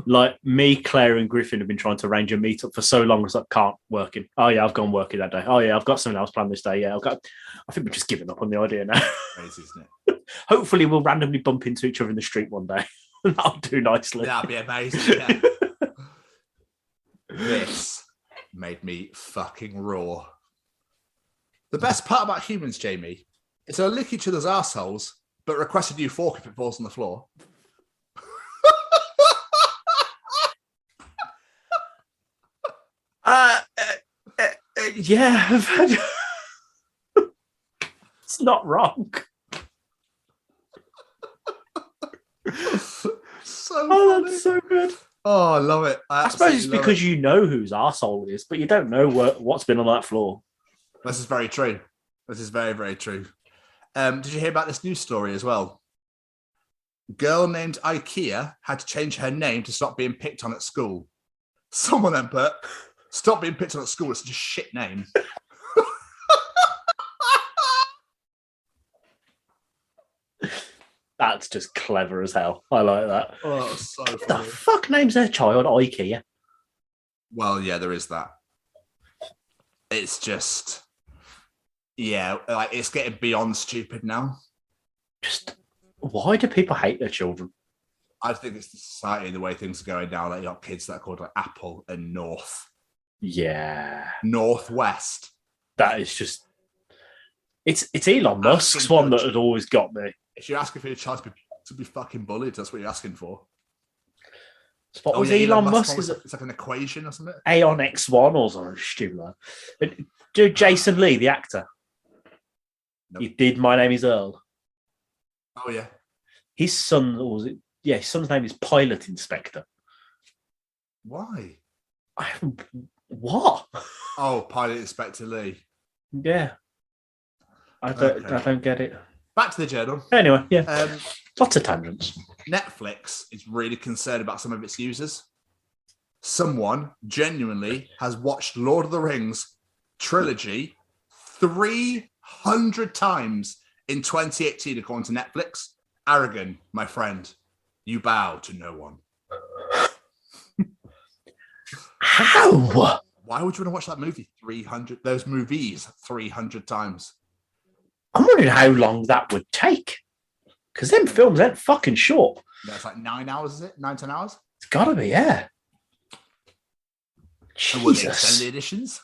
Like, me, Claire, and Griffin have been trying to arrange a meetup for so long. It's like, can't working. Oh, yeah, I've gone working that day. Oh, yeah, I've got something else planned this day. Yeah, I think we're just giving up on the idea now. Crazy, isn't it? Hopefully, we'll randomly bump into each other in the street one day. That'll do nicely. That'd be amazing. Yeah. This made me fucking roar. The best part about humans, Jamie, is they'll lick each other's arseholes, but request a new fork if it falls on the floor. Yeah. It's not wrong. That's so good. Oh, I love it. I suppose it's because you know whose arsehole it is, but you don't know what's been on that floor. This is very true. This is very, very true. Did you hear about this news story as well? Girl named IKEA had to change her name to stop being picked on at school. Someone then put, "Stop being picked on at school. It's such a shit name." That's just clever as hell. I like that. Oh, so funny. Who the fuck names their child IKEA? Well, yeah, there is that. It's just, yeah, like it's getting beyond stupid now. Just why do people hate their children? I think it's the society and the way things are going now. Like you got kids that are called like Apple and North. Yeah. Northwest. That is just. It's Elon Musk's one that had always got me. If you're asking for your child to be fucking bullied, that's what you're asking for. So what was Elon Musk? It's like an equation or something. Aeon X1 or something stupid like that. Dude, Jason Lee, the actor. Nope. He did My Name is Earl. Oh, yeah. His son, or was it? Yeah, his son's name is Pilot Inspector. Why? What? Oh, Pilot Inspector Lee. Yeah. I don't get it. Back to the journal. Anyway, yeah. Lots of tangents. Netflix is really concerned about some of its users. Someone genuinely has watched Lord of the Rings trilogy 300 times in 2018, according to Netflix. Arrogant, my friend. You bow to no one. How? Why would you want to watch that movie 300 times? I'm wondering how long that would take. Because them films ain't fucking short. Yeah, it's like 9 hours, is it? 9-10 hours? It's gotta be, yeah. And were they Jesus. extended editions?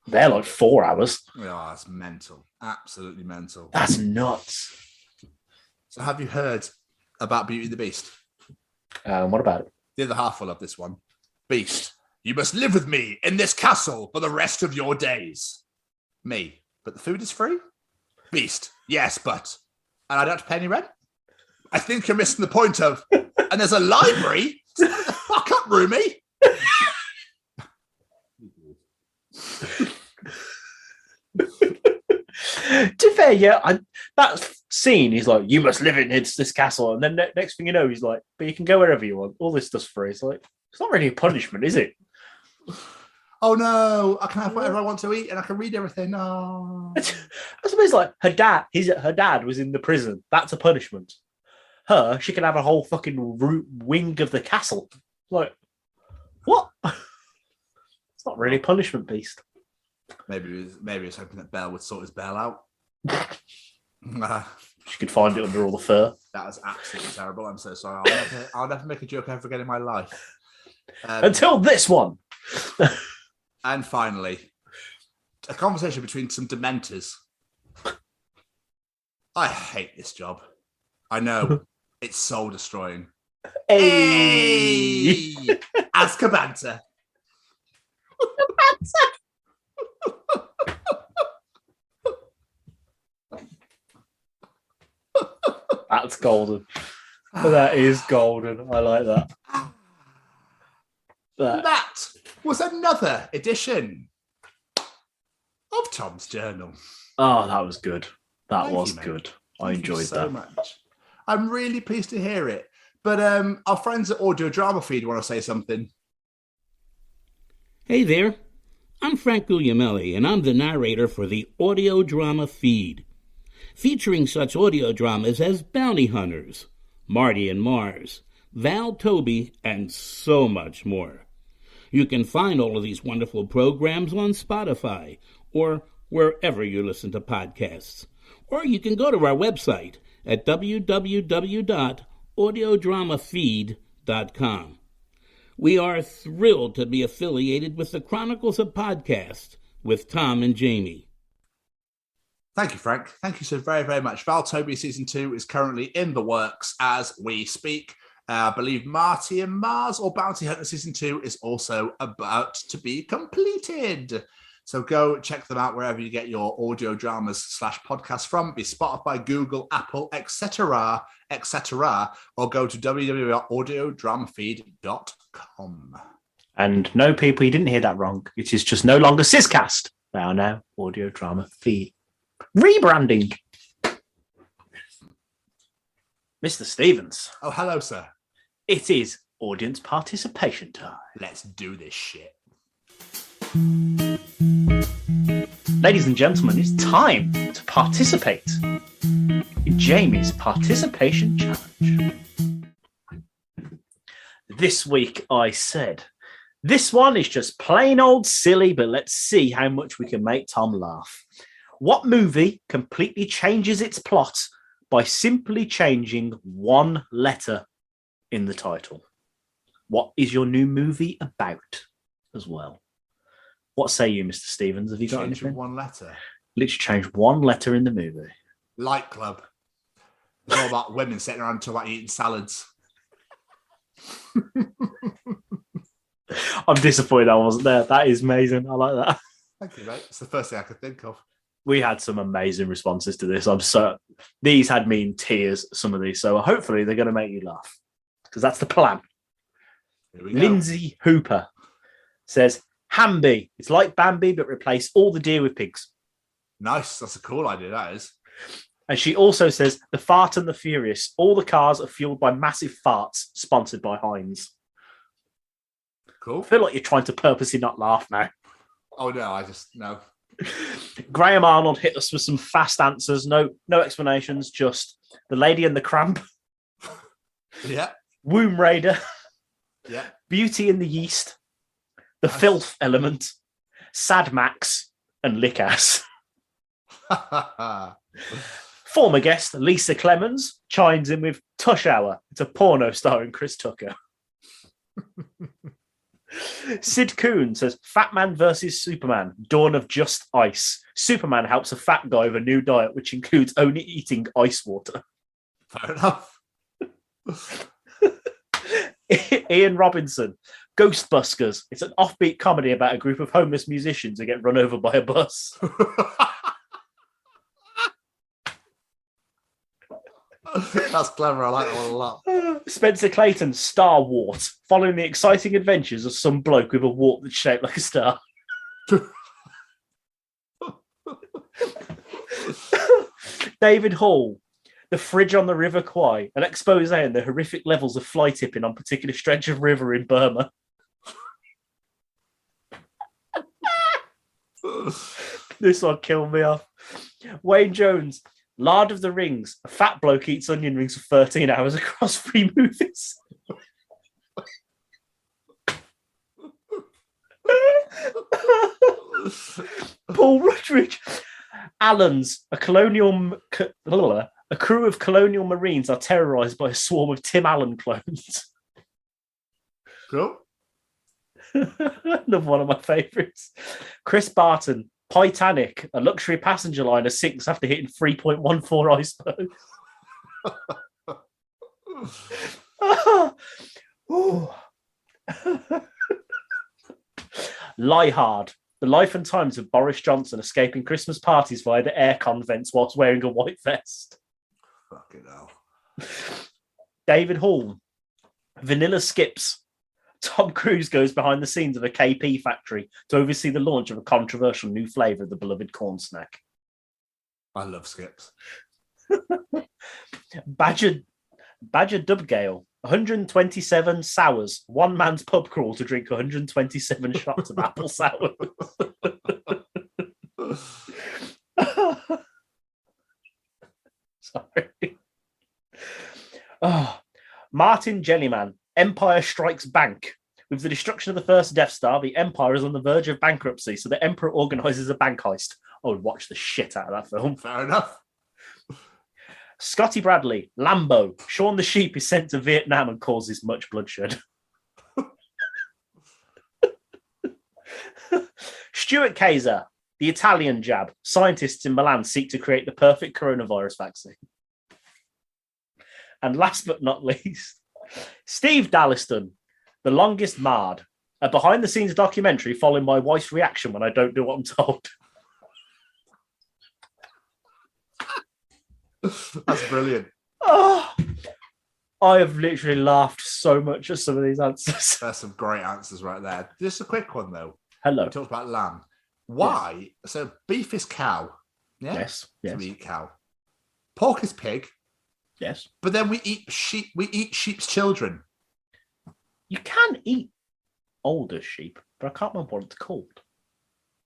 They're like 4 hours. Oh, that's mental. Absolutely mental. That's nuts. So have you heard about Beauty and the Beast? What about it? The other half will love this one. Beast, you must live with me in this castle for the rest of your days. Me, but the food is free? Beast, yes, but... And I don't have to pay any rent? I think you're missing the point of... And there's a library? Fuck up, roomie! To be fair, yeah, that scene, he's like, you must live in this castle. And then next thing you know, he's like, but you can go wherever you want. All this stuff's free. It's like, it's not really a punishment, is it? Oh no, I can have whatever I want to eat and I can read everything. No. I suppose like her dad was in the prison. That's a punishment. She can have a whole fucking wing of the castle. Like, what? It's not really punishment, Beast. Maybe he was hoping that Belle would sort his Belle out. She could find it under all the fur. That was absolutely terrible. I'm so sorry. I'll never make a joke ever again in my life. Until this one. And finally, a conversation between some dementors. I hate this job. I know. It's soul destroying. Hey! Azkaban. That's golden. That is golden. I like that. That was another edition of Tom's Journal. Oh, that was good. That Thank was you, mate. good. I Thank enjoyed you so that. much. I'm really pleased to hear it. But our friends at Audio Drama Feed want to say something. Hey there. I'm Frank Guglielmelli, and I'm the narrator for the Audio Drama Feed, featuring such audio dramas as Bounty Hunters, Marty and Mars, Val Toby, and so much more. You can find all of these wonderful programs on Spotify or wherever you listen to podcasts. Or you can go to our website at www.audiodramafeed.com. We are thrilled to be affiliated with the Chronicles of Podcast with Tom and Jamie. Thank you, Frank. Thank you so very, very much. Val Toby Season 2 is currently in the works as we speak. I believe Marty and Mars or Bounty Hunter Season 2 is also about to be completed. So go check them out wherever you get your audio dramas / podcasts from. Be Spotify, Google, Apple, etc., or go to www.audiodramafeed.com. And no, people, you didn't hear that wrong. It is just no longer Syscast. They are now Audio Drama Feed. Rebranding. Mr. Stevens. Oh, hello, sir. It is audience participation time. Let's do this shit. Ladies and gentlemen, it's time to participate in Jamie's Participation Challenge. This week I said, this one is just plain old silly, but let's see how much we can make Tom laugh. What movie completely changes its plot by simply changing one letter in the title? What is your new movie about as well? What say you, Mr. Stevens? Have you got anything? One letter. Literally change one letter in the movie. Light Club. It's all about women sitting around talking about eating salads. I'm disappointed I wasn't there. That is amazing. I like that. Thank you, mate. It's the first thing I could think of. We had some amazing responses to this. These had me in tears, some of these. So hopefully they're going to make you laugh because that's the plan. Here we go. Lindsay Hooper says, Hamby. It's like Bambi, but replace all the deer with pigs. Nice. That's a cool idea, that is. And she also says, The Fart and the Furious. All the cars are fueled by massive farts, sponsored by Heinz. Cool. I feel like you're trying to purposely not laugh now. Oh, no, no. Graham Arnold hit us with some fast answers. No explanations, just The Lady and the Cramp. Yeah. Womb Raider. Yeah. Beauty in the Yeast. The Filth Element. Sad Max. And Lick Ass. Former guest Lisa Clemens chimes in with Tush Hour. It's a porno starring Chris Tucker. Sid Coon says Fat Man versus Superman, Dawn of Just Ice. Superman helps a fat guy with a new diet, which includes only eating ice water. Fair enough. Ian Robinson, Ghostbusters. It's an offbeat comedy about a group of homeless musicians who get run over by a bus. That's clever. I like that one a lot. Spencer Clayton, Star Wart, following the exciting adventures of some bloke with a wart that's shaped like a star. David Hall, The Fridge on the River Kwai, an expose on the horrific levels of fly tipping on particular stretch of river in Burma. This one killed me off. Wayne Jones, Lord of the Rings. A fat bloke eats onion rings for 13 hours across 3 movies. Paul Rutledge. Allen's. A crew of colonial marines are terrorised by a swarm of Tim Allen clones. Cool. Another one of my favourites. Chris Barton. Titanic, a luxury passenger liner, sinks after hitting 3.14 icebergs. Lie Hard, the life and times of Boris Johnson escaping Christmas parties via the aircon vents whilst wearing a white vest. Fucking hell. David Hall, Vanilla Skips. Tom Cruise goes behind the scenes of a KP factory to oversee the launch of a controversial new flavour of the beloved corn snack. I love skips. Badger Dubgale, 127 sours. One man's pub crawl to drink 127 shots of apple sour. Sorry. Oh, Martin Jellyman, Empire Strikes Bank. With the destruction of the first Death Star, the Empire is on the verge of bankruptcy, so the Emperor organises a bank heist. I would watch the shit out of that film. Fair enough. Scotty Bradley, Lambo. Shaun the Sheep is sent to Vietnam and causes much bloodshed. Stuart Kaiser, the Italian jab. Scientists in Milan seek to create the perfect coronavirus vaccine. And last but not least, Steve Dalliston, the longest marred. A behind-the-scenes documentary following my wife's reaction when I don't do what I'm told. That's brilliant. Oh, I have literally laughed so much at some of these answers. There's some great answers right there. Just a quick one, though. Hello. We talked about lamb. Why? Yes. So beef is cow. Yeah? Yes. So we eat cow. Pork is pig. Yes. But then we eat sheep. We eat sheep's children. You can eat older sheep, but I can't remember what it's called.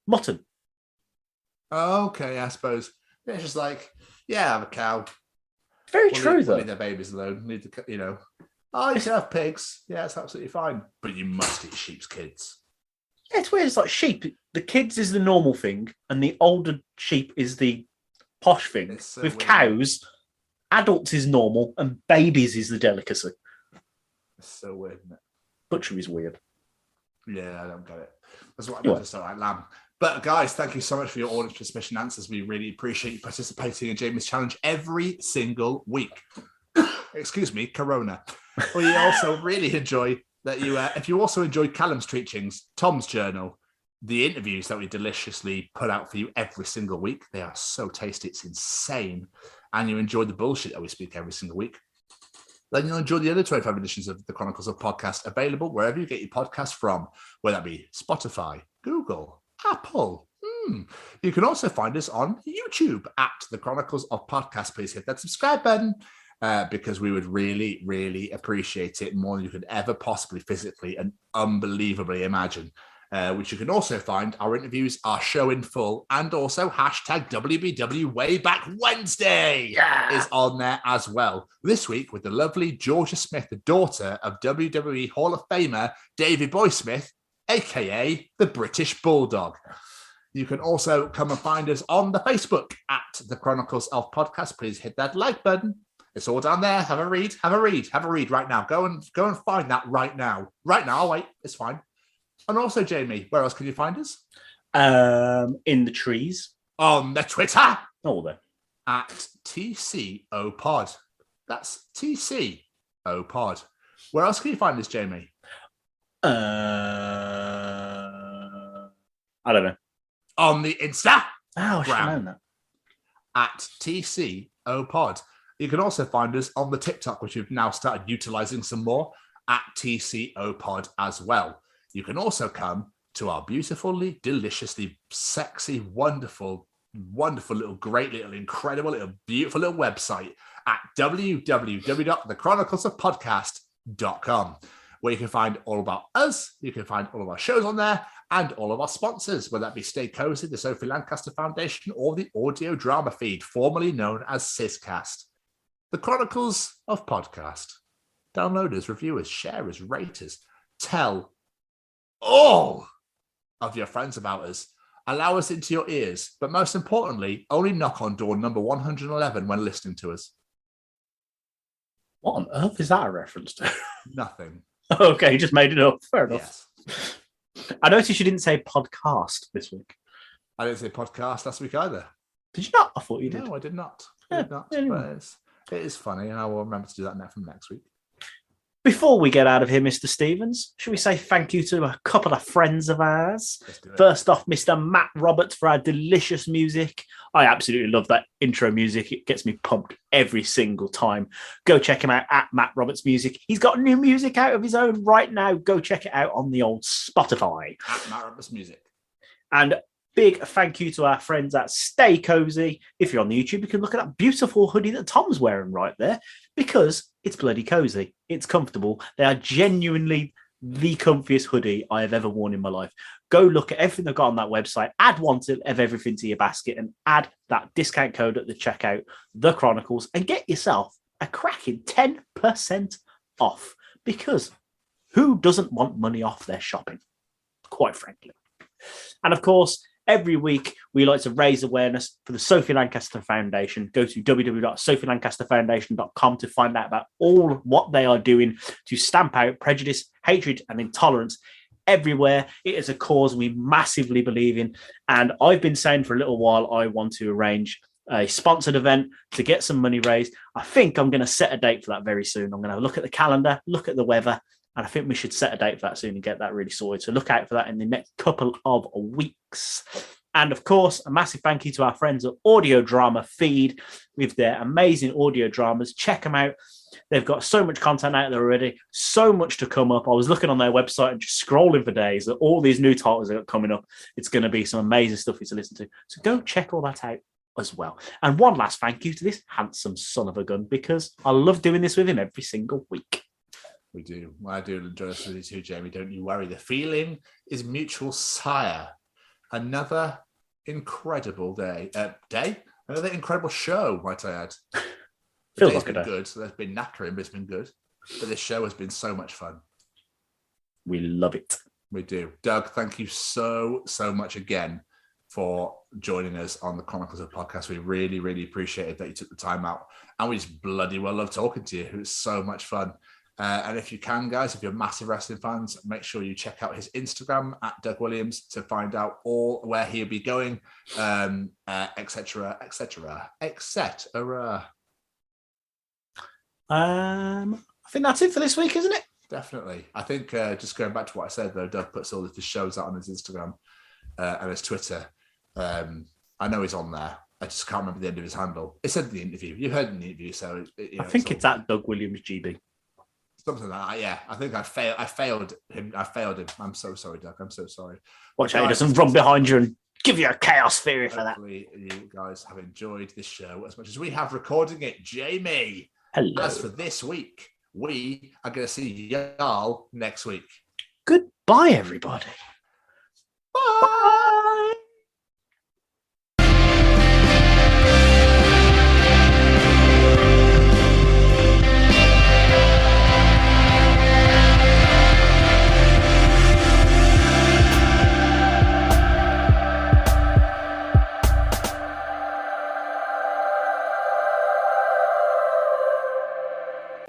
Mutton. Okay, I suppose. It's just like, yeah, have a cow. Very true, though. Leave their babies alone. Need to, you know. Oh, you can have pigs. Yeah, it's absolutely fine. But you must eat sheep's kids. Yeah, it's weird. It's like sheep. The kids is the normal thing, and the older sheep is the posh thing. So with weird. cows, adults is normal, and babies is the delicacy. It's so weird, isn't it? Butchery is weird. Yeah, I don't get it. That's what I meant to say, like lamb. But guys, thank you so much for your audience participation answers. We really appreciate you participating in Jamie's challenge every single week. Excuse me, Corona. We also really enjoy that you, if you also enjoy Callum's teachings, Tom's journal, the interviews that we deliciously put out for you every single week. They are so tasty, it's insane. And you enjoy the bullshit that we speak every single week. Then you'll enjoy the other 25 editions of the Chronicles of Podcast available wherever you get your podcast from, whether that be Spotify, Google, Apple. You can also find us on YouTube at the Chronicles of Podcast. Please hit that subscribe button because we would really, really appreciate it more than you could ever possibly physically and unbelievably imagine. Which you can also find our interviews, our show in full, and also hashtag WBW Way Back Wednesday is on there as well. This week with the lovely Georgia Smith, the daughter of WWE Hall of Famer Davey Boy Smith, aka the British Bulldog. You can also come and find us on the Facebook at the Chronicles of Podcast. Please hit that like button. It's all down there. Have a read right now. Go and find that right now. Right now, wait, it's fine. And also, Jamie, where else can you find us? In the trees. On the Twitter. Oh, there. At TCO Pod. That's TCO Pod. Where else can you find us, Jamie? I don't know. On the Insta. Oh, I should have known that. At TCO Pod. You can also find us on the TikTok, which we've now started utilizing some more, at TCO Pod as well. You can also come to our beautifully, deliciously, sexy, wonderful, little, great little, incredible little, beautiful little website at www.thechroniclesofpodcast.com, where you can find all about us, you can find all of our shows on there, and all of our sponsors, whether that be Stay Cozy, the Sophie Lancaster Foundation, or the audio drama feed, formerly known as Syscast. The Chronicles of Podcast. Downloaders, reviewers, sharers, raters. Tell all of your friends about us. Allow us into your ears, but most importantly, only knock on door number 111 when listening to us. What on earth is that a reference to? Nothing. Okay, you just made it up. Fair enough. Yes. I noticed you didn't say podcast this week. I didn't say podcast last week either. Did you not? I thought you did. No, I did not. Anyway. But it is funny, and I will remember to do that from next week. Before we get out of here, Mr. Stevens, should we say thank you to a couple of friends of ours? Let's do it. First off, Mr. Matt Roberts for our delicious music. I absolutely love that intro music. It gets me pumped every single time. Go check him out at Matt Roberts Music. He's got new music out of his own right now. Go check it out on the old Spotify. At Matt Roberts Music. And big thank you to our friends at Stay Cozy. If you're on the YouTube, you can look at that beautiful hoodie that Tom's wearing right there, because it's bloody cozy. It's comfortable. They are genuinely the comfiest hoodie I have ever worn in my life. Go look at everything they've got on that website, add one of everything to your basket, and add that discount code at the checkout, The Chronicles, and get yourself a cracking 10% off, because who doesn't want money off their shopping, quite frankly? And of course, every week, we like to raise awareness for the Sophie Lancaster Foundation. Go to www.sophielancasterfoundation.com to find out about all what they are doing to stamp out prejudice, hatred, and intolerance everywhere. It is a cause we massively believe in. And I've been saying for a little while, I want to arrange a sponsored event to get some money raised. I think I'm going to set a date for that very soon. I'm going to look at the calendar, look at the weather, and I think we should set a date for that soon and get that really sorted. So look out for that in the next couple of weeks. And of course, a massive thank you to our friends at Audio Drama Feed with their amazing audio dramas. Check them out. They've got so much content out there already, so much to come up. I was looking on their website and just scrolling for days at all these new titles that are coming up. It's going to be some amazing stuff for you to listen to. So go check all that out as well. And one last thank you to this handsome son of a gun, because I love doing this with him every single week. We do. Well, I do enjoy this with you too, Jamie. Don't you worry. The feeling is mutual, sire. Another incredible day. Another incredible show, might I add. Feels like a day. Good. So there's been knackering, but it's been good. But this show has been so much fun. We love it. We do. Doug, thank you so much again for joining us on the Chronicles of Podcast. We really, really appreciated that you took the time out. And we just bloody well love talking to you. It was so much fun. And if you can, guys, if you're massive wrestling fans, make sure you check out his Instagram at Doug Williams to find out all where he'll be going, etc. I think that's it for this week, isn't it? Definitely. I think just going back to what I said, though, Doug puts all of his shows out on his Instagram and his Twitter. I know he's on there. I just can't remember the end of his handle. It said in the interview. You heard in the interview, so I think it's at Doug Williams GB. Something like that. Yeah, I think I failed him. I'm so sorry, Doug. I'm so sorry. Watch out, he doesn't run behind you and give you a chaos theory for that. Hopefully you guys have enjoyed this show as much as we have recording it. Jamie. Hello. As for this week, we are going to see y'all next week. Goodbye, everybody. Bye.